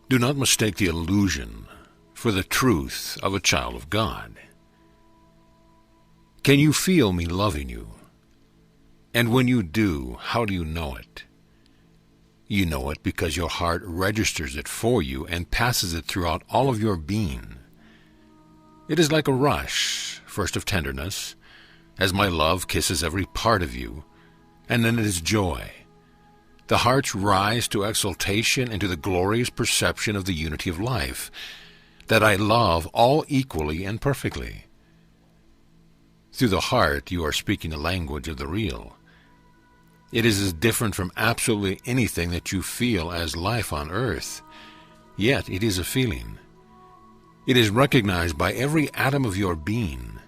Do not mistake the illusion for the truth of a child of God. Can you feel me loving you? And when you do, how do you know it? You know it because your heart registers it for you and passes it throughout all of your being. It is like a rush, first of tenderness, as my love kisses every part of you, and then it is joy. The heart's rise to exultation and to the glorious perception of the unity of life, that I love all equally and perfectly. Through the heart you are speaking the language of the real. It is as different from absolutely anything that you feel as life on earth, yet it is a feeling. It is recognized by every atom of your being.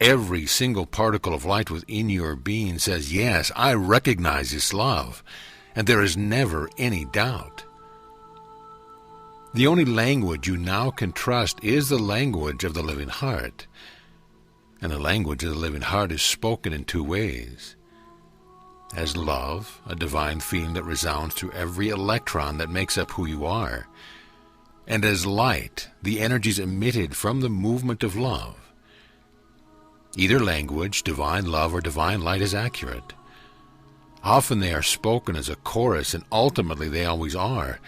Every single particle of light within your being says, yes, I recognize this love, and there is never any doubt. The only language you now can trust is the language of the living heart, and the language of the living heart is spoken in two ways. As love, a divine feeling that resounds through every electron that makes up who you are, and as light, the energies emitted from the movement of love. Either language, divine love or divine light, is accurate. Often they are spoken as a chorus, and ultimately they always are,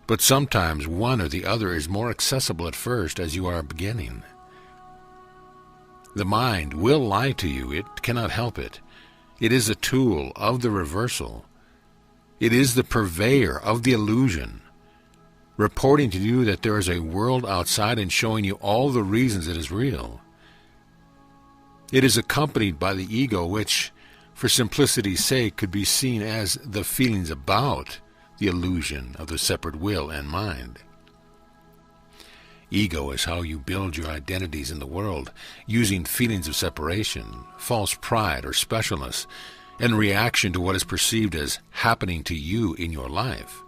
but sometimes one or the other is more accessible at first as you are beginning. The mind will lie to you, it cannot help it. It is a tool of the reversal. It is the purveyor of the illusion, reporting to you that there is a world outside and showing you all the reasons it is real. It is accompanied by the ego, which, for simplicity's sake, could be seen as the feelings about the illusion of the separate will and mind. Ego is how you build your identities in the world, using feelings of separation, false pride or specialness, and reaction to what is perceived as happening to you in your life.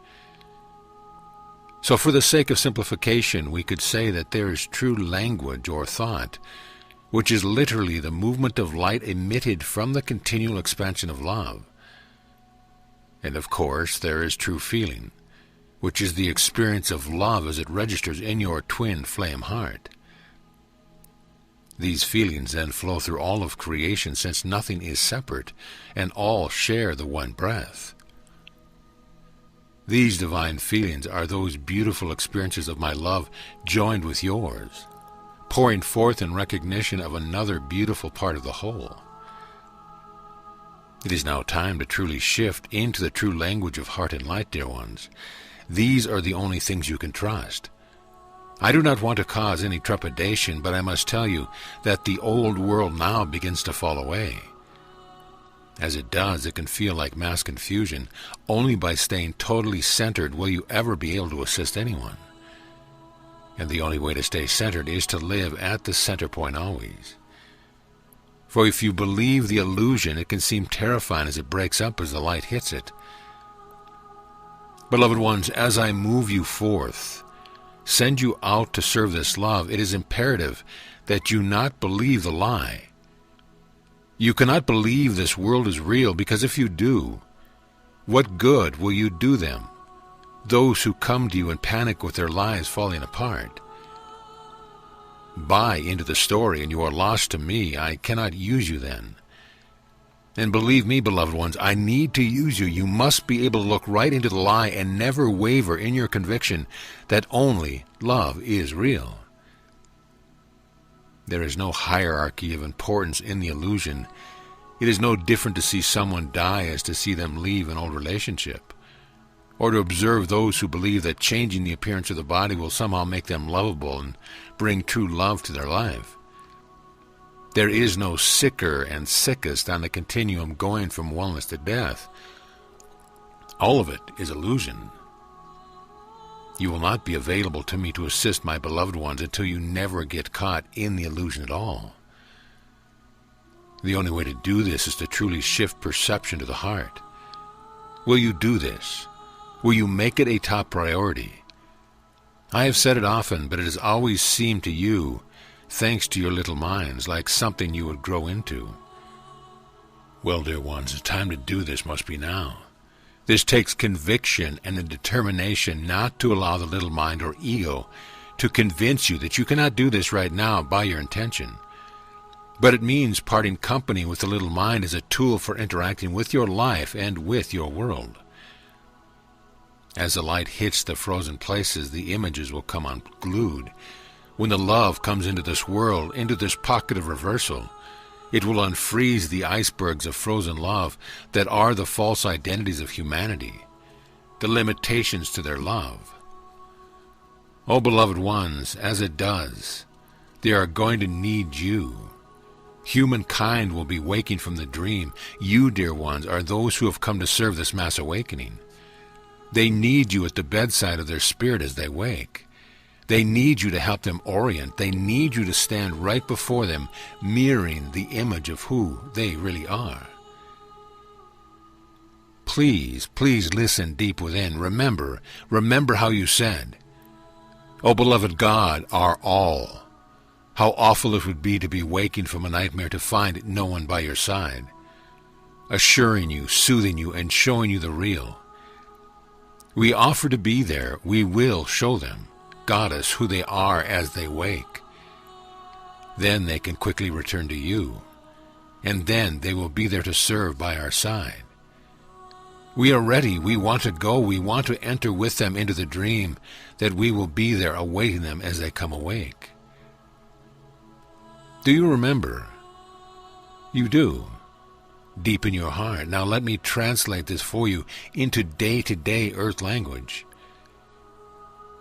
So for the sake of simplification, we could say that there is true language or thought, which is literally the movement of light emitted from the continual expansion of love. And of course, there is true feeling, which is the experience of love as it registers in your twin flame heart. These feelings then flow through all of creation, since nothing is separate, and all share the one breath. These divine feelings are those beautiful experiences of my love joined with yours, pouring forth in recognition of another beautiful part of the whole. It is now time to truly shift into the true language of heart and light, dear ones. These are the only things you can trust. I do not want to cause any trepidation, but I must tell you that the old world now begins to fall away. As it does, it can feel like mass confusion. Only by staying totally centered will you ever be able to assist anyone. And the only way to stay centered is to live at the center point always. For if you believe the illusion, it can seem terrifying as it breaks up as the light hits it. Beloved ones, as I move you forth, send you out to serve this love, it is imperative that you not believe the lie. You cannot believe this world is real, because if you do, what good will you do them? Those who come to you in panic with their lives falling apart. Buy into the story and you are lost to me. I cannot use you then. And believe me, beloved ones, I need to use you. You must be able to look right into the lie and never waver in your conviction that only love is real. There is no hierarchy of importance in the illusion. It is no different to see someone die as to see them leave an old relationship, or to observe those who believe that changing the appearance of the body will somehow make them lovable and bring true love to their life. There is no sicker and sickest on the continuum going from wellness to death. All of it is illusion. You will not be available to me to assist my beloved ones until you never get caught in the illusion at all. The only way to do this is to truly shift perception to the heart. Will you do this? Will you make it a top priority? I have said it often, but it has always seemed to you, thanks to your little minds, like something you would grow into. Well, dear ones, the time to do this must be now. This takes conviction and a determination not to allow the little mind or ego to convince you that you cannot do this right now by your intention. But it means parting company with the little mind as a tool for interacting with your life and with your world. As the light hits the frozen places, the images will come unglued. When the love comes into this world, into this pocket of reversal, it will unfreeze the icebergs of frozen love that are the false identities of humanity, the limitations to their love. Oh, beloved ones, as it does, they are going to need you. Humankind will be waking from the dream. You, dear ones, are those who have come to serve this mass awakening. They need you at the bedside of their spirit as they wake. They need you to help them orient. They need you to stand right before them, mirroring the image of who they really are. Please, please listen deep within. Remember how you said, "O beloved God, our all." How awful it would be to be waking from a nightmare to find no one by your side, assuring you, soothing you, and showing you the real. We offer to be there. We will show them, Goddess, who they are as they wake. Then they can quickly return to you, and then they will be there to serve by our side. We are ready. We want to go. We want to enter with them into the dream, that we will be there awaiting them as they come awake. Do you remember? You do. Deep in your heart. Now let me translate this for you into day-to-day earth language.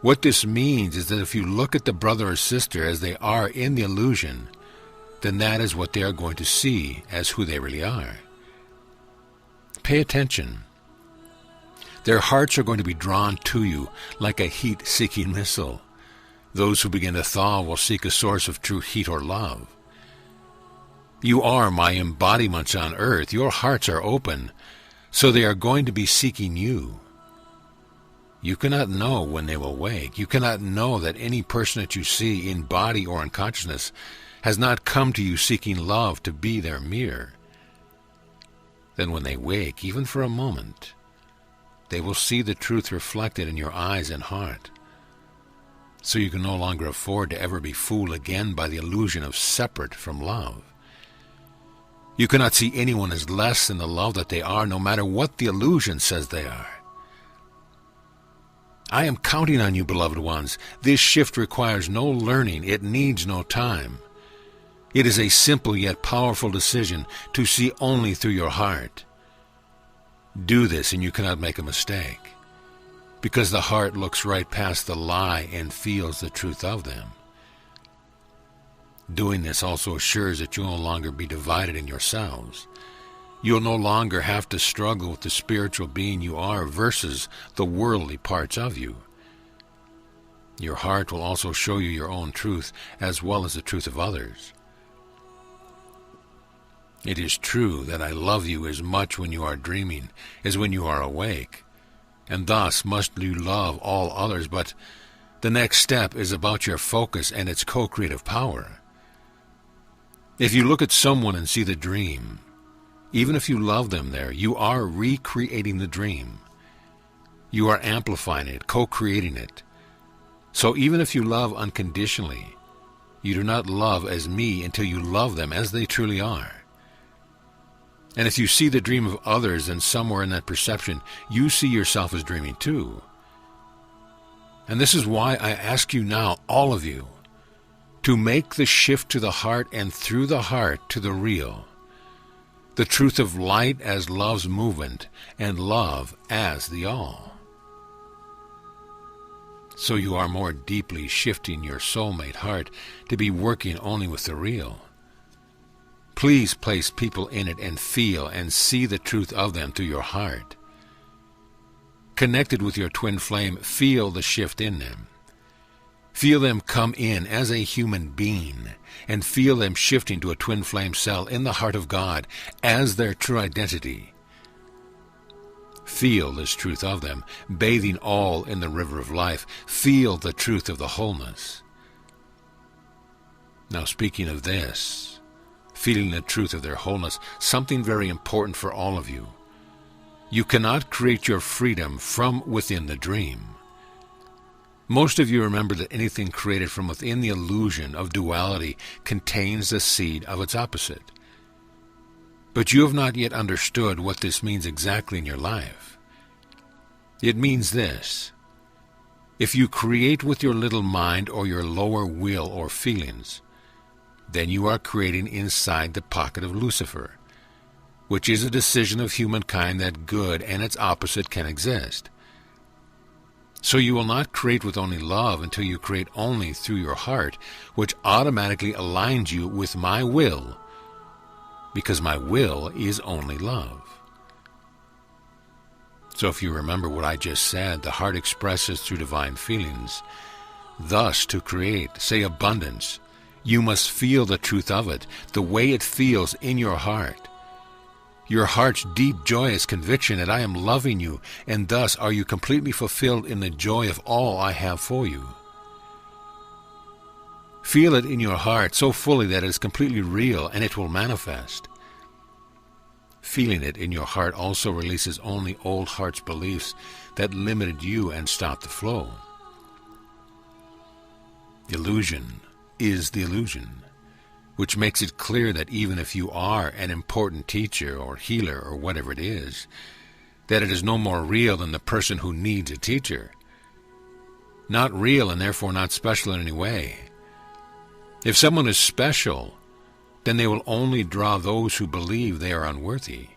What this means is that if you look at the brother or sister as they are in the illusion, then that is what they are going to see as who they really are. Pay attention. Their hearts are going to be drawn to you like a heat-seeking missile. Those who begin to thaw will seek a source of true heat or love. You are my embodiments on earth. Your hearts are open, so they are going to be seeking you. You cannot know when they will wake. You cannot know that any person that you see in body or in consciousness has not come to you seeking love to be their mirror. Then when they wake, even for a moment, they will see the truth reflected in your eyes and heart. So you can no longer afford to ever be fooled again by the illusion of separate from love. You cannot see anyone as less than the love that they are, no matter what the illusion says they are. I am counting on you, beloved ones. This shift requires no learning. It needs no time. It is a simple yet powerful decision to see only through your heart. Do this and you cannot make a mistake, because the heart looks right past the lie and feels the truth of them. Doing this also assures that you'll no longer be divided in yourselves. You'll no longer have to struggle with the spiritual being you are versus the worldly parts of you. Your heart will also show you your own truth as well as the truth of others. It is true that I love you as much when you are dreaming as when you are awake, and thus must you love all others, but the next step is about your focus and its co-creative power. If you look at someone and see the dream, even if you love them there, you are recreating the dream. You are amplifying it, co-creating it. So even if you love unconditionally, you do not love as me until you love them as they truly are. And if you see the dream of others, and somewhere in that perception, you see yourself as dreaming too. And this is why I ask you now, all of you, to make the shift to the heart and through the heart to the real. The truth of light as love's movement and love as the all. So you are more deeply shifting your soulmate heart to be working only with the real. Please place people in it and feel and see the truth of them through your heart. Connected with your twin flame, feel the shift in them. Feel them come in as a human being, and feel them shifting to a twin flame cell in the heart of God as their true identity. Feel this truth of them, bathing all in the river of life. Feel the truth of the wholeness. Now, speaking of this, feeling the truth of their wholeness, something very important for all of you. You cannot create your freedom from within the dream. Most of you remember that anything created from within the illusion of duality contains the seed of its opposite. But you have not yet understood what this means exactly in your life. It means this: if you create with your little mind or your lower will or feelings, then you are creating inside the pocket of Lucifer, which is a decision of humankind that good and its opposite can exist. So you will not create with only love until you create only through your heart, which automatically aligns you with my will, because my will is only love. So if you remember what I just said, the heart expresses through divine feelings. Thus, to create, say, abundance, you must feel the truth of it, the way it feels in your heart. Your heart's deep, joyous conviction that I am loving you, and thus are you completely fulfilled in the joy of all I have for you. Feel it in your heart so fully that it is completely real, and it will manifest. Feeling it in your heart also releases only old heart's beliefs that limited you and stopped the flow. Illusion is the illusion, which makes it clear that even if you are an important teacher or healer or whatever it is, that it is no more real than the person who needs a teacher. Not real and therefore not special in any way. If someone is special, then they will only draw those who believe they are unworthy.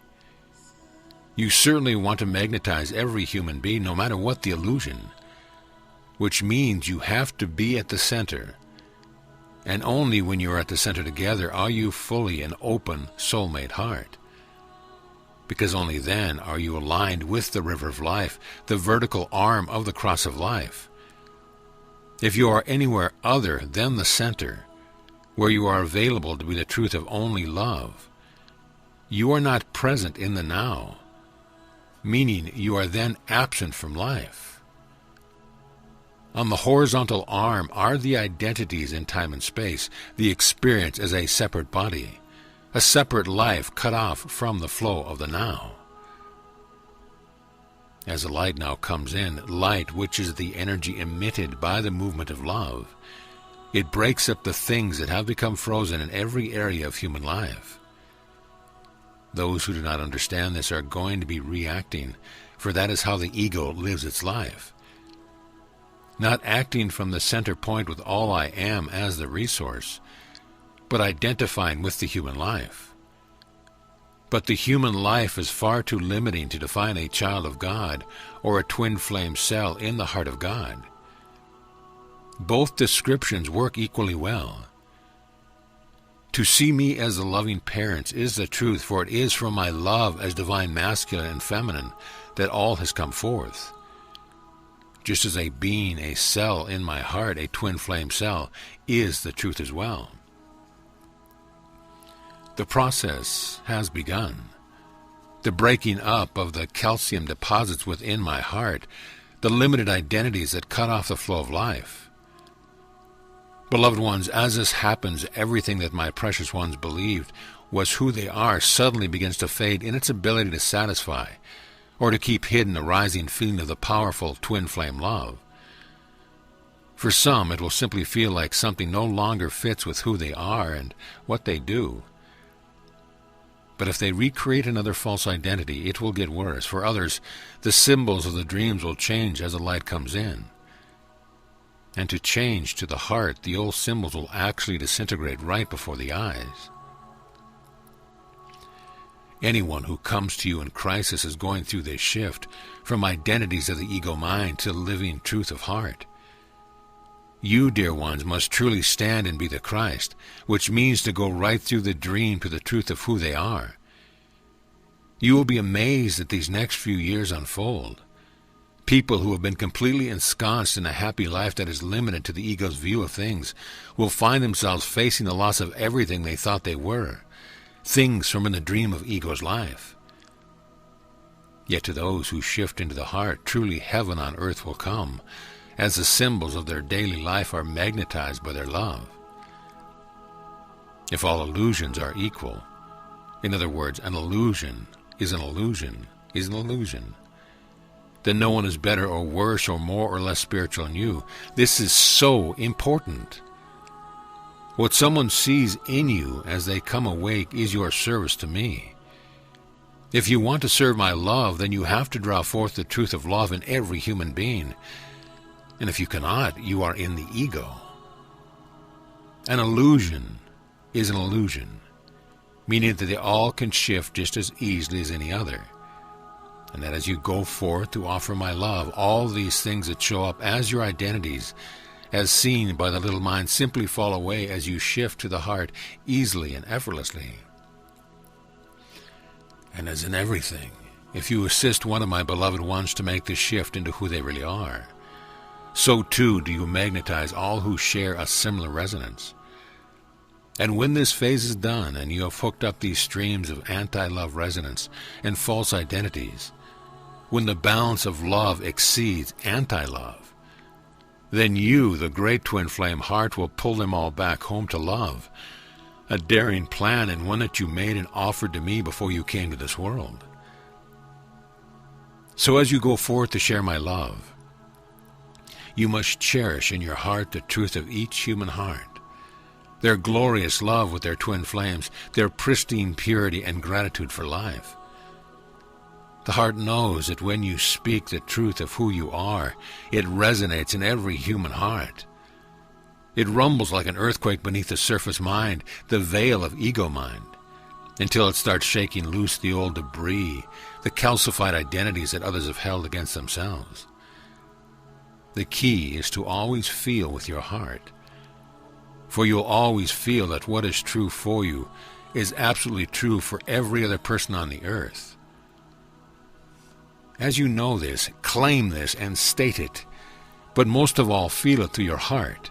You certainly want to magnetize every human being, no matter what the illusion, which means you have to be at the center. And only when you are at the center together are you fully an open, soulmate heart. Because only then are you aligned with the river of life, the vertical arm of the cross of life. If you are anywhere other than the center, where you are available to be the truth of only love, you are not present in the now, meaning you are then absent from life. On the horizontal arm are the identities in time and space, the experience as a separate body, a separate life cut off from the flow of the now. As the light now comes in, light, which is the energy emitted by the movement of love, it breaks up the things that have become frozen in every area of human life. Those who do not understand this are going to be reacting, for that is how the ego lives its life. Not acting from the center point with all I am as the resource, but identifying with the human life. But the human life is far too limiting to define a child of God or a twin flame cell in the heart of God. Both descriptions work equally well. To see me as the loving parents is the truth, for it is from my love as divine masculine and feminine that all has come forth. Just as a being, a cell in my heart, a twin flame cell, is the truth as well. The process has begun. The breaking up of the calcium deposits within my heart, the limited identities that cut off the flow of life. Beloved ones, as this happens, everything that my precious ones believed was who they are suddenly begins to fade in its ability to satisfy, or to keep hidden the rising feeling of the powerful twin flame love. For some, it will simply feel like something no longer fits with who they are and what they do. But if they recreate another false identity, it will get worse. For others, the symbols of the dreams will change as the light comes in. And to change to the heart, the old symbols will actually disintegrate right before the eyes. Anyone who comes to you in crisis is going through this shift from identities of the ego mind to the living truth of heart. You, dear ones, must truly stand and be the Christ, which means to go right through the dream to the truth of who they are. You will be amazed at these next few years unfold. People who have been completely ensconced in a happy life that is limited to the ego's view of things will find themselves facing the loss of everything they thought they were, things from in the dream of ego's life. Yet to those who shift into the heart, truly heaven on earth will come, as the symbols of their daily life are magnetized by their love. If all illusions are equal, in other words, an illusion is an illusion, is an illusion. That no one is better or worse or more or less spiritual than you. This is so important. What someone sees in you as they come awake is your service to me. If you want to serve my love, then you have to draw forth the truth of love in every human being. And if you cannot, you are in the ego. An illusion is an illusion, meaning that they all can shift just as easily as any other. And that as you go forth to offer my love, all these things that show up as your identities, as seen by the little mind, simply fall away as you shift to the heart easily and effortlessly. And as in everything, if you assist one of my beloved ones to make the shift into who they really are, so too do you magnetize all who share a similar resonance. And when this phase is done and you have hooked up these streams of anti-love resonance and false identities, when the balance of love exceeds anti-love, then you, the great twin flame heart, will pull them all back home to love, a daring plan and one that you made and offered to me before you came to this world. So as you go forth to share my love, you must cherish in your heart the truth of each human heart, their glorious love with their twin flames, their pristine purity and gratitude for life. The heart knows that when you speak the truth of who you are, it resonates in every human heart. It rumbles like an earthquake beneath the surface mind, the veil of ego mind, until it starts shaking loose the old debris, the calcified identities that others have held against themselves. The key is to always feel with your heart, for you'll always feel that what is true for you is absolutely true for every other person on the earth. As you know this, claim this and state it, but most of all, feel it through your heart.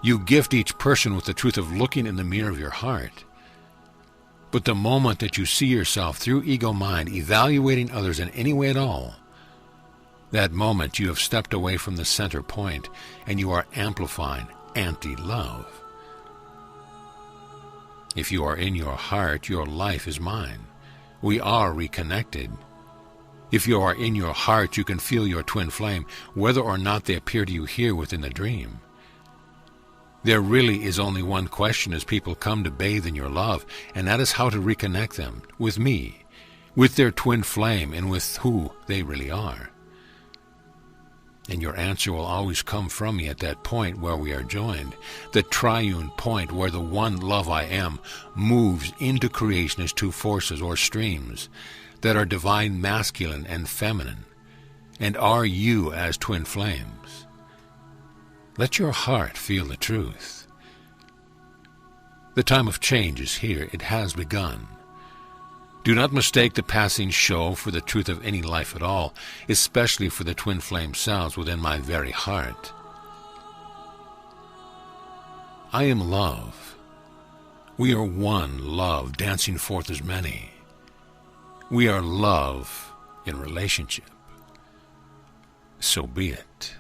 You gift each person with the truth of looking in the mirror of your heart. But the moment that you see yourself through ego mind evaluating others in any way at all, that moment you have stepped away from the center point and you are amplifying anti-love. If you are in your heart, your life is mine. We are reconnected. If you are in your heart, you can feel your twin flame, whether or not they appear to you here within the dream. There really is only one question as people come to bathe in your love, and that is how to reconnect them with me, with their twin flame, and with who they really are. And your answer will always come from me at that point where we are joined, the triune point where the one love I am moves into creation as two forces or streams that are divine masculine and feminine, and are you as twin flames. Let your heart feel the truth. The time of change is here. It has begun. Do not mistake the passing show for the truth of any life at all, especially for the twin flame selves within my very heart. I am love. We are one love, dancing forth as many. We are love in relationship. So be it.